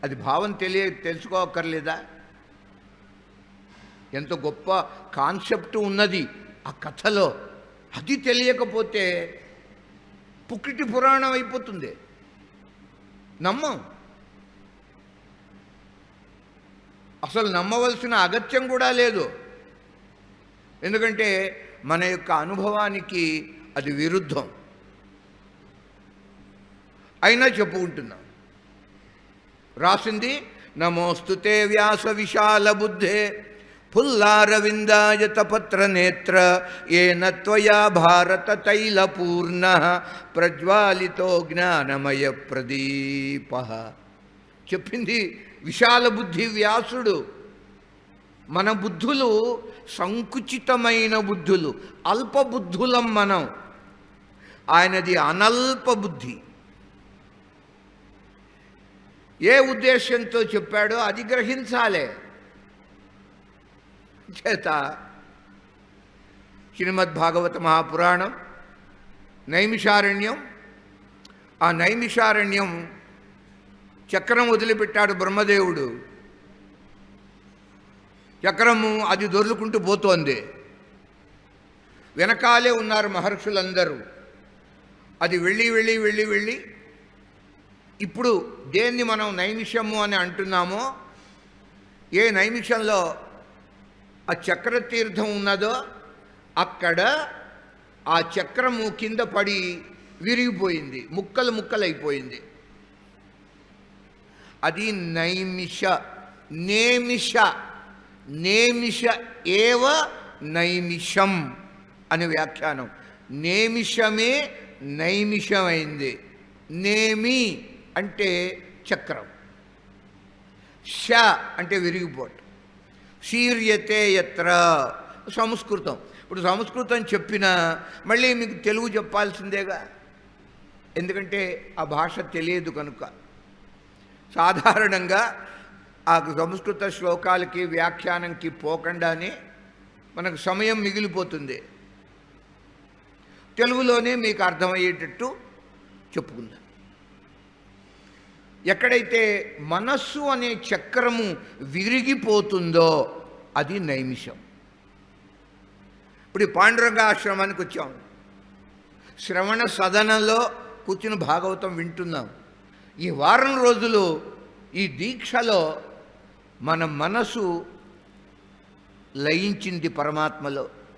అది భావం తెలుసుకోక్కర్లేదా? ఎంత గొప్ప కాన్సెప్ట్ ఉన్నది ఆ కథలో. అది తెలియకపోతే పుక్కిటి పురాణం అయిపోతుంది, నమ్మం. అసలు నమ్మవలసిన అగత్యం కూడా లేదు. ఎందుకంటే మన యొక్క అనుభవానికి అది విరుద్ధం. అయినా చెప్పుకుంటున్నాం. రాసింది నమోస్తుతే వ్యాస విశాల బుద్ధే ఫుల్లారవిందాయత పత్ర నేత్ర ఏన త్వయా భారత తైలపూర్ణ ప్రజ్వాలితో జ్ఞానమయ ప్రదీప. చెప్పింది విశాల బుద్ధి వ్యాసుడు. మన బుద్ధులు సంకుచితమైన బుద్ధులు, అల్పబుద్ధులం మనం. ఆయనది అనల్ప బుద్ధి. ఏ ఉద్దేశంతో చెప్పాడో అది గ్రహించాలే. చేత శ్రీమద్భాగవత మహాపురాణం, నైమిషారణ్యం. ఆ నైమిషారణ్యం చక్రం వదిలిపెట్టాడు బ్రహ్మదేవుడు. చక్రము అది దొర్లుకుంటూ పోతోంది. వెనకాలే ఉన్నారు మహర్షులందరూ. అది వెళ్ళి వెళ్ళి వెళ్ళి వెళ్ళి ఇప్పుడు దేన్ని మనం నైమిషము అని అంటున్నామో, ఏ నైమిషంలో ఆ చక్రతీర్థం ఉన్నదో అక్కడ ఆ చక్రము కింద పడి విరిగిపోయింది, ముక్కలు ముక్కలైపోయింది. అది నైమిష. నేమిష, నేమిష ఏవ నైమిషం అని వ్యాఖ్యానం. నేమిషమే నైమిషమైంది. నేమి అంటే చక్రం, ష అంటే విరిగిపోవటం. శీర్యతే యత్ర సంస్కృతం. ఇప్పుడు సంస్కృతం చెప్పినా మళ్ళీ మీకు తెలుగు చెప్పాల్సిందేగా, ఎందుకంటే ఆ భాష తెలియదు కనుక. సాధారణంగా ఆ సంస్కృత శ్లోకాలకి వ్యాఖ్యానంకి పోకుండానే మనకు సమయం మిగిలిపోతుంది. తెలుగులోనే మీకు అర్థమయ్యేటట్టు చెప్పుకుందాం. ఎక్కడైతే మనస్సు అనే చక్రము విరిగిపోతుందో అది నైమిషం. ఇప్పుడు పాండురంగ ఆశ్రమానికి వచ్చాం. శ్రవణ సదనంలో కూర్చుని భాగవతం వింటున్నాం. ఈ వారం రోజులు ఈ దీక్షలో మన మనసు లయించింది పరమాత్మలో.